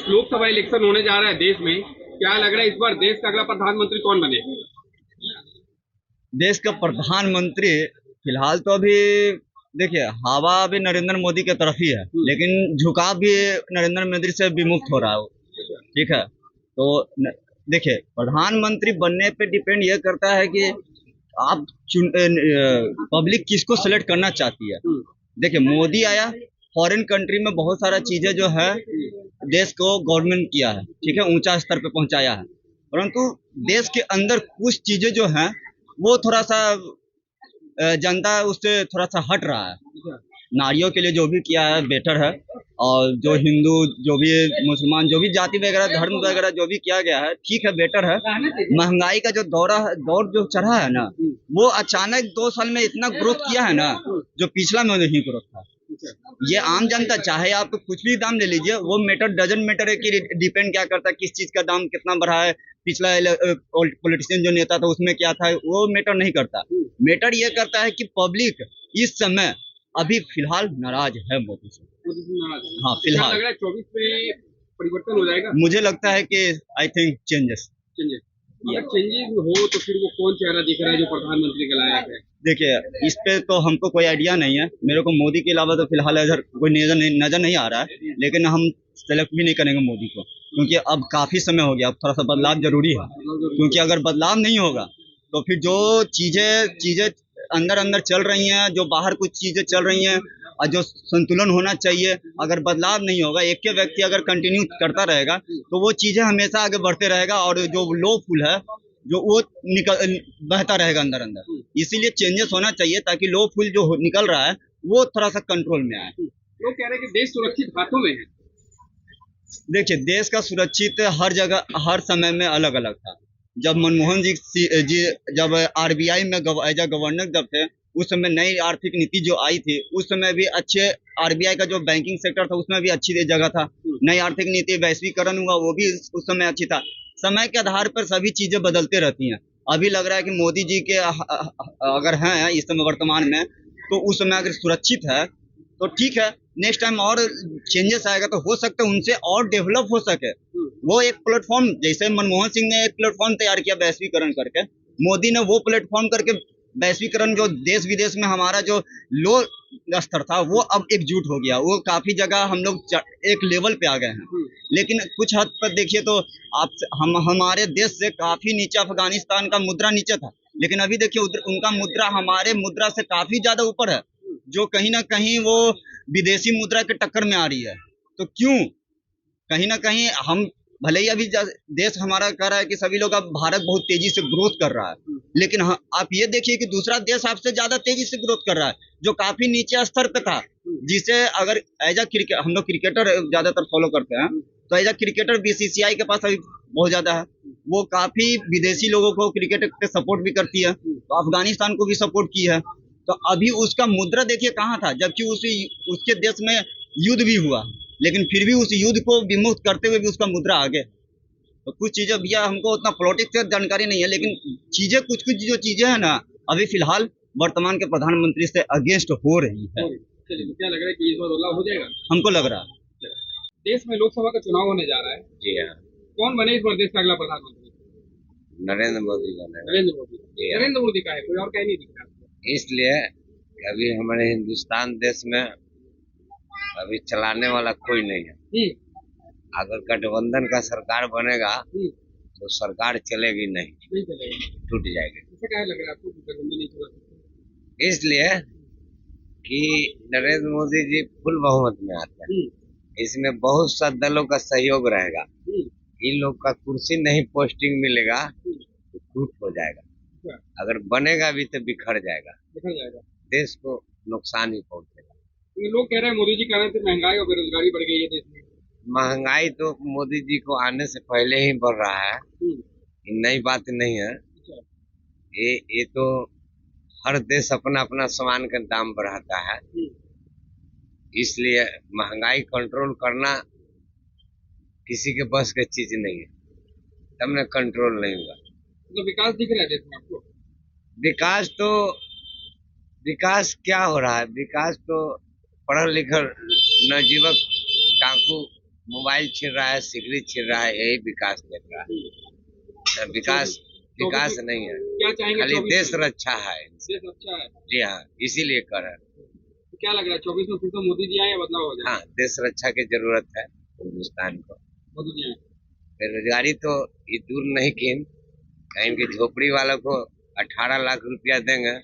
2024 Lok Sabha election होने जा रहा है देश में, क्या लग रहा है इस बार देश का अगला प्रधानमंत्री कौन बने? देश का प्रधानमंत्री फिलहाल तो अभी देखिए हवा अभी नरेंद्र मोदी की तरफ ही है, लेकिन झुकाव भी नरेंद्र मोदी से विमुक्त हो रहा है। ठीक है, तो देखिए प्रधानमंत्री बनने पे डिपेंड ये करता है कि आप पब्लिक किसको सेलेक्ट करना चाहती है। देखिए मोदी आया, फॉरेन कंट्री में बहुत सारा चीजें जो है देश को गवर्नमेंट किया है, ठीक है, ऊंचा स्तर पे पहुंचाया है, परंतु देश के अंदर कुछ चीजें जो हैं वो थोड़ा सा जनता उससे थोड़ा सा हट रहा है। नारियों के लिए जो भी किया है बेटर है, और जो हिंदू जो भी मुसलमान जो भी जाति वगैरह धर्म वगैरह जो भी किया गया है ठीक है, बेटर है। महंगाई का जो दौर जो चढ़ा है ना, वो अचानक 2 साल में इतना ग्रोथ किया है ना, जो पिछला में नहीं ग्रोथ था। ये आम जनता चाहे आप कुछ भी दाम ले लीजिए, वो डजंट मैटर है कि डिपेंड क्या करता है किस चीज का दाम कितना बढ़ा है, पिछला पॉलिटिशियन जो नेता था उसमें क्या था, वो मैटर नहीं करता। मैटर ये करता है कि पब्लिक इस समय अभी फिलहाल नाराज है मोदी से। हाँ फिलहाल 24 में परिवर्तन हो जाएगा। मुझे लगता है कि आई थिंक चेंजेस अगर चेंजेस हो तो फिर वो कौन चेहरा दिख रहा है जो प्रधानमंत्री के लायक है? देखिए इस पे तो हमको कोई आइडिया नहीं है, मेरे को मोदी के अलावा तो फिलहाल इधर कोई नजर नहीं आ रहा है, लेकिन हम सेलेक्ट भी नहीं करेंगे मोदी को, क्योंकि अब काफी समय हो गया, अब थोड़ा सा बदलाव जरूरी है। क्योंकि अगर बदलाव नहीं होगा तो फिर जो चीजें अंदर चल रही हैं, जो बाहर कुछ चीजें चल रही हैं और जो संतुलन होना चाहिए, अगर बदलाव नहीं होगा, एक के व्यक्ति अगर कंटिन्यू करता रहेगा तो वो चीजें हमेशा आगे बढ़ते रहेगा, और जो लो फुल है जो वो बहता रहेगा अंदर। इसीलिए चेंजेस होना चाहिए ताकि लो फुल जो निकल रहा है वो थोड़ा सा कंट्रोल में आए। लोग कह रहे हैं कि देश सुरक्षित हाथों में है। देखिए देश का सुरक्षित हर जगह हर समय में अलग अलग था। जब मनमोहन जी जब आरबीआई में एज ए गवर्नर जब थे, उस समय नई आर्थिक नीति जो आई थी उस समय भी अच्छे, आरबीआई का जो बैंकिंग सेक्टर था उसमें भी अच्छी जगह था। नई आर्थिक नीति वैश्वीकरण हुआ वो भी उस समय अच्छी था। समय के आधार पर सभी चीजें बदलते रहती हैं। अभी लग रहा है कि मोदी जी के अगर हैं इस समय वर्तमान में, तो उस समय अगर सुरक्षित है तो ठीक है, नेक्स्ट टाइम और चेंजेस आएगा तो हो सकता है उनसे और डेवलप हो सके। वो एक प्लेटफॉर्म, जैसे मनमोहन सिंह ने एक प्लेटफॉर्म तैयार किया वैश्वीकरण करके, मोदी ने वो प्लेटफॉर्म करके वैश्वीकरण जो देश विदेश में हमारा जो लो स्तर था वो अब एकजुट हो गया, वो काफी जगह हम लोग एक लेवल पे आ गए हैं। लेकिन कुछ हद पर देखिए तो हमारे देश से काफी नीचे अफगानिस्तान का मुद्रा नीचे था, लेकिन अभी देखिए उनका मुद्रा हमारे मुद्रा से काफी ज्यादा ऊपर है, जो कहीं ना कहीं वो विदेशी मुद्रा के टक्कर में आ रही है। तो क्यों कहीं ना कहीं हम भले ही अभी देश हमारा कह रहा है कि सभी लोग, अब भारत बहुत तेजी से ग्रोथ कर रहा है, लेकिन आप ये देखिए कि दूसरा देश आपसे ज्यादा तेजी से ग्रोथ कर रहा है, जो काफी नीचे स्तर पे था, जिसे अगर एज अ क्रिकेट हम लोग क्रिकेटर ज्यादातर फॉलो करते हैं, तो एज अ क्रिकेटर बीसीसीआई के पास अभी बहुत ज्यादा है, वो काफी विदेशी लोगों को क्रिकेट पे सपोर्ट भी करती है, तो अफगानिस्तान को भी सपोर्ट की है। तो अभी उसका मुद्रा देखिए कहाँ था, जबकि उसके देश में युद्ध भी हुआ, लेकिन फिर भी उस युद्ध को विमुक्त करते हुए भी उसका मुद्रा आगे। तो कुछ चीजें भैया हमको उतना पॉलिटिक्स से जानकारी नहीं है, लेकिन चीजें कुछ जो चीजें हैं ना अभी फिलहाल वर्तमान के प्रधानमंत्री से अगेंस्ट हो रही है। क्या लग रहा है कि इस बार बदलाव हो जाएगा? हमको लग रहा है। देश में लोकसभा का चुनाव होने जा रहा है। जी हाँ। कौन बने इस बार देश का अगला प्रधानमंत्री? नरेंद्र मोदी बने। नरेंद्र मोदी का है, कोई और कहीं नहीं दिख रहा। इसलिए अभी हमारे हिंदुस्तान देश में अभी चलाने वाला कोई नहीं है। अगर गठबंधन का सरकार बनेगा तो सरकार चलेगी नहीं, टूट जाएगी। लग रहा है आपको? इसलिए कि नरेंद्र मोदी जी फुल बहुमत में आते हैं, इसमें बहुत सा दलों का सहयोग रहेगा, इन लोग का कुर्सी नहीं पोस्टिंग मिलेगा तो टूट हो जाएगा, अगर बनेगा भी तो बिखर जाएगा, देश को नुकसान ही पहुंचेगा। लोग कह रहे हैं मोदी जी कारण से महंगाई और बेरोजगारी बढ़ गई है देश में। महंगाई तो मोदी जी को आने से पहले ही बढ़ रहा है, नई बात नहीं है। ये तो हर देश अपना अपना सामान का दाम बढ़ाता है, इसलिए महंगाई कंट्रोल करना किसी के बस की चीज नहीं है, तब न कंट्रोल नहीं होगा। तो विकास दिख रहा है देश में आपको? विकास क्या हो रहा है? विकास तो पढ़ल लिखल नवयुवक डाकू मोबाइल छीन रहा है, सिगरेट छीन रहा है, यही विकास देख रहा है। विकास नहीं है, क्या चाहेंगे? खाली 24 देश में? रक्षा है। देश अच्छा है। जी हाँ, इसीलिए कर रहे हैं। तो क्या लग रहा है 24 में फिर तो मोदी जी आए या बदलाव हो जाए? हाँ, देश रक्षा की जरूरत है हिंदुस्तान को। मोदी जी आए। बेरोजगारी तो ये दूर नहीं की, कहीं की झोपड़ी वालों को 18 लाख रुपया देंगे,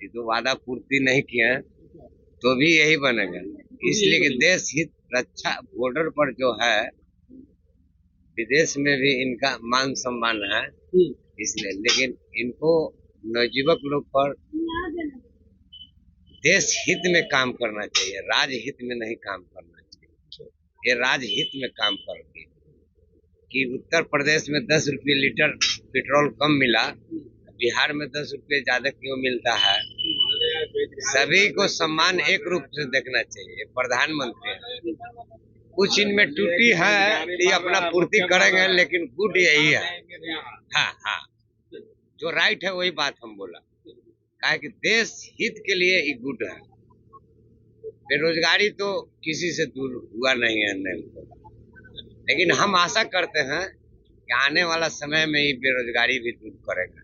ये तो वादा पूर्ति नहीं किए हैं, तो भी यही बनेगा। इसलिए कि देश हित रक्षा बॉर्डर पर जो है, विदेश में भी इनका मान सम्मान है, इसलिए। लेकिन इनको नवयुवक लोग पर देश हित में काम करना चाहिए, राजहित में नहीं काम करना चाहिए। ये राजहित में काम कर रही है कि उत्तर प्रदेश में 10 रुपये लीटर पेट्रोल कम मिला, बिहार में 10 रुपये ज्यादा क्यों मिलता है? सभी को सम्मान एक रूप से देखना चाहिए। प्रधानमंत्री है, कुछ इनमें टूटी है, ये अपना पूर्ति करेंगे, लेकिन गुड यही है। हाँ हाँ, जो राइट है वही बात हम बोला, कहा कि देश हित के लिए ये गुड है। बेरोजगारी तो किसी से दूर हुआ नहीं है, लेकिन हम आशा करते हैं कि आने वाला समय में ये बेरोजगारी भी दूर करेगा।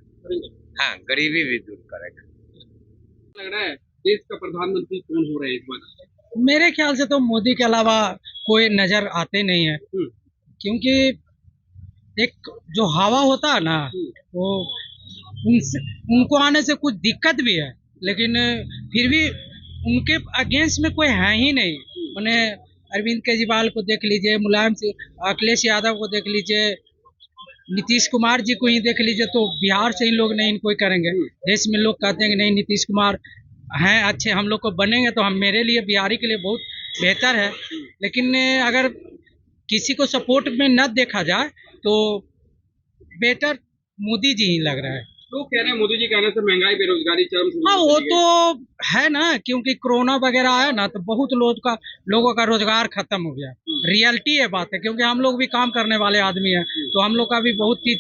हाँ, गरीबी भी दूर करेगा। लग रहा है देश का प्रधानमंत्री कौन हो रहे हैं इस बार? मेरे ख्याल से तो मोदी के अलावा कोई नजर आते नहीं है, क्योंकि एक जो हवा होता है ना, वो उनको आने से कुछ दिक्कत भी है, लेकिन फिर भी उनके अगेंस्ट में कोई है ही नहीं। मैंने अरविंद केजरीवाल को देख लीजिए, मुलायम सिंह, अखिलेश यादव को देख लीजिए, नीतीश कुमार जी को ही देख लीजिए, तो बिहार से ही लोग नहीं इनको ही करेंगे। देश में लोग कहते हैं कि नहीं, नीतीश कुमार हैं अच्छे, हम लोग को बनेंगे तो हम, मेरे लिए, बिहारी के लिए बहुत बेहतर है। लेकिन अगर किसी को सपोर्ट में न देखा जाए तो बेटर मोदी जी ही लग रहा है। लोग कह रहे हैं मोदी जी कहने से महंगाई, बेरोजगारी चरम सीमा हाँ, पर वो चली गई। तो है ना, क्योंकि कोरोना वगैरह आया ना, तो बहुत लोगों का रोजगार खत्म हो गया। रियलिटी है बात है, क्योंकि हम लोग भी काम करने वाले आदमी हैं, तो हम लोग का भी बहुत ही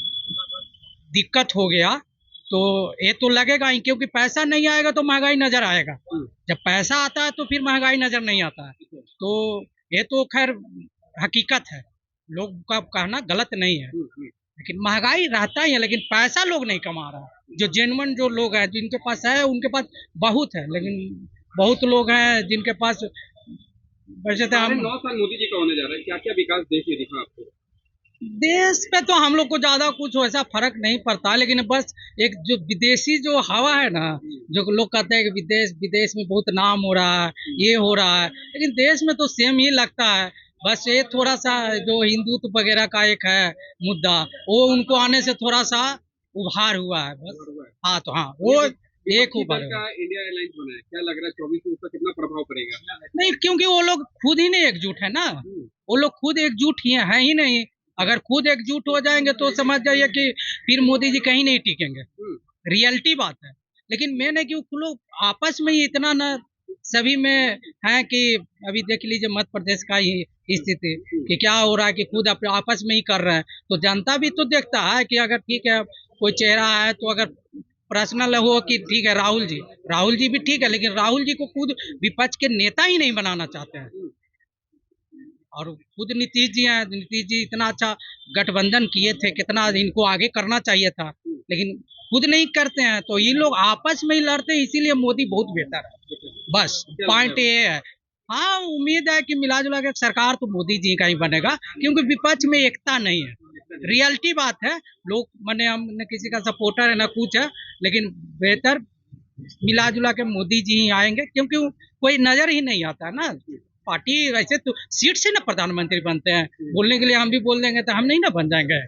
दिक्कत हो गया। तो ये तो लगेगा ही, क्योंकि पैसा नहीं आएगा तो महंगाई नजर आएगा। जब पैसा आता है तो फिर महंगाई नजर नहीं आता है। तो ये तो खैर हकीकत है, लोग का कहना गलत नहीं है, लेकिन महंगाई रहता ही है, लेकिन पैसा लोग नहीं कमा रहा। जो जेन्युइन जो लोग हैं, जिनके पास है, उनके पास बहुत है, लेकिन बहुत लोग हैं जिनके पास वैसे तो हम 9 साल मोदी जी का होने जा रहा है, क्या क्या विकास देश में दिखा आपको? देश पे तो हम लोग को ज्यादा कुछ वैसा फर्क नहीं पड़ता, लेकिन बस एक जो विदेशी जो हवा है ना, जो लोग कहते हैं कि विदेश में बहुत नाम हो रहा है, ये हो रहा है, लेकिन देश में तो सेम ही लगता है। बस ये थोड़ा सा जो हिंदुत्व वगैरह का एक है मुद्दा, वो उनको आने से थोड़ा सा उभार हुआ है बस। हाँ, तो हाँ, वो एक उभार का इंडिया एयरलाइंस बना है, क्या लग रहा है 24 में उसका कितना प्रभाव पड़ेगा? नहीं, क्योंकि वो लोग खुद ही नहीं एकजुट है ना, वो लोग खुद एकजुट है ही नहीं। अगर खुद एकजुट हो जाएंगे तो समझ जाइए कि फिर मोदी जी कहीं नहीं टिकेंगे। रियलिटी बात है। लेकिन मैंने कि वो लोग आपस में ही इतना न सभी में है कि अभी देख लीजिए मध्य प्रदेश का ही स्थिति कि क्या हो रहा है कि खुद आपस में ही कर रहे हैं, तो जनता भी तो देखता है कि अगर ठीक है कोई चेहरा है, तो अगर पर्सनल हो कि ठीक है राहुल जी भी ठीक है, लेकिन राहुल जी को खुद विपक्ष के नेता ही नहीं बनाना चाहते हैं। और खुद नीतीश जी हैं, नीतीश जी इतना अच्छा गठबंधन किए थे, कितना इनको आगे करना चाहिए था, लेकिन खुद नहीं करते हैं, तो ये लोग आपस में ही लड़ते हैं। इसीलिए मोदी बहुत बेहतर है, बस पॉइंट ये है। हाँ, उम्मीद है कि मिला जुला के सरकार तो मोदी जी का ही बनेगा, क्योंकि विपक्ष में एकता नहीं है। रियलिटी बात है, लोग मैंने हम न किसी का सपोर्टर है न कुछ है, लेकिन बेहतर मिला जुला के मोदी जी ही आएंगे, क्योंकि कोई नजर ही नहीं आता है ना। पार्टी वैसे तो सीट से ना प्रधानमंत्री बनते हैं, बोलने के लिए हम भी बोल देंगे तो हम नहीं ना बन जाएंगे,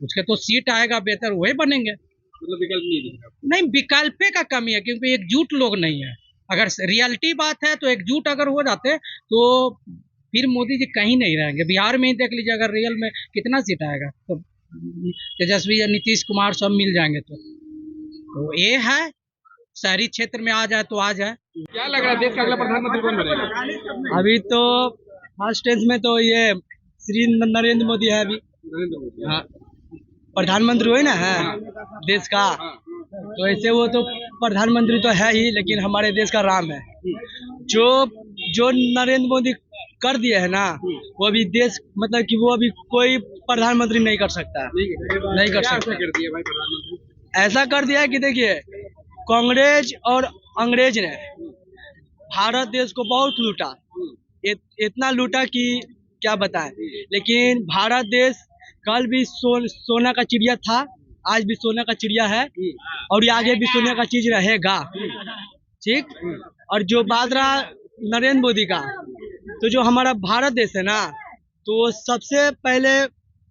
उसके तो सीट आएगा बेहतर वही बनेंगे। मतलब विकल्प नहीं दिखा? नहीं, विकल्प का कमी है, क्योंकि एकजुट लोग नहीं है। अगर रियलिटी बात है तो एकजुट अगर हो जाते तो फिर मोदी जी कहीं नहीं रहेंगे। बिहार में ही देख लीजिए, अगर रियल में कितना सीट आएगा, तो तेजस्वी या नीतीश कुमार सब मिल जाएंगे। तो ये है, शहरी क्षेत्र में आ जाए तो आ जाए। क्या लग रहा है देश का अगला प्रधानमंत्री कौन बनेगा? अभी तो फर्स्ट स्टेज में तो ये श्री नरेंद्र मोदी है अभी। नरेंद्र मोदी। हाँ, प्रधानमंत्री हुए ना है देश का, तो ऐसे वो तो प्रधानमंत्री तो है ही, लेकिन हमारे देश का राम है। जो नरेंद्र मोदी कर दिए है ना, वो अभी देश मतलब कि वो अभी कोई प्रधानमंत्री नहीं कर सकता है, नहीं कर क्या सकता। ऐसा कर दिया भाई प्रधानमंत्री? ऐसा कर दिया है कि देखिए, कांग्रेस और अंग्रेज ने भारत देश को बहुत लूटा, इतना लूटा कि क्या बताएं। लेकिन भारत देश कल भी सोना का चिड़िया था, आज भी सोना का चिड़िया है, और ये आगे भी सोने का चीज रहेगा, ठीक। और जो बात रहा नरेंद्र मोदी का, तो जो हमारा भारत देश है ना, तो वो सबसे पहले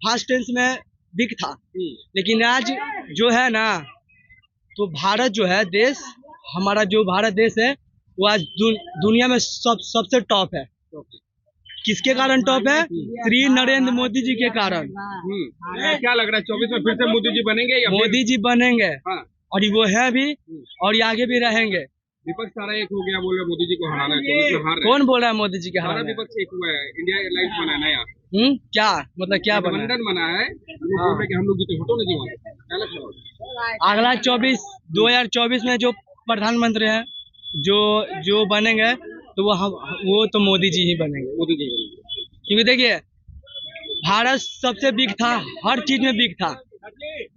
फर्स्ट टेंस में बिक था, लेकिन आज जो है ना, तो भारत जो है देश, हमारा जो भारत देश है, वो आज दुनिया में सबसे टॉप है। किसके कारण टॉप है? श्री नरेंद्र मोदी जी के कारण। क्या लग रहा है 24 में फिर से मोदी जी बनेंगे या मोदी जी बनेंगे, हाँ। और वो है भी, और ये आगे भी रहेंगे। विपक्ष सारा एक हो गया, बोल रहे मोदी जी को हराना है, 24 में हार रहे हैं। कौन बोल रहा है मोदी जी के सारा हराना है? विपक्ष एक हुआ है, इंडिया एयरलाइंस बना है नया, क्या मतलब क्या बना है? गठबंधन बना है, लोग बोल रहे कि हम लोग जीते, हटो ना जी वहाँ से। क्या लगता है? अगला 2024 में जो प्रधानमंत्री हैं, जो बनेंगे, तो वो तो मोदी जी ही बनेंगे। मोदी जी बनेंगे। क्योंकि देखिए, भारत सबसे बिग था, हर चीज में बिग था।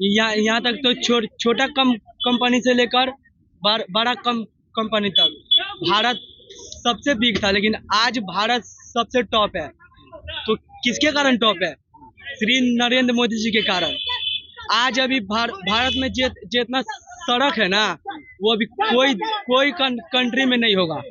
यहाँ तक तो छोटा कंपनी से लेकर बड़ा कंपनी तक भारत सबसे बिग था, लेकिन आज भारत सबसे टॉप है। तो किसके कारण टॉप है? श्री नरेंद्र मोदी जी के कारण। आज अभी भारत में जितना सड़क है ना, वो अभी कोई कंट्री में नहीं होगा।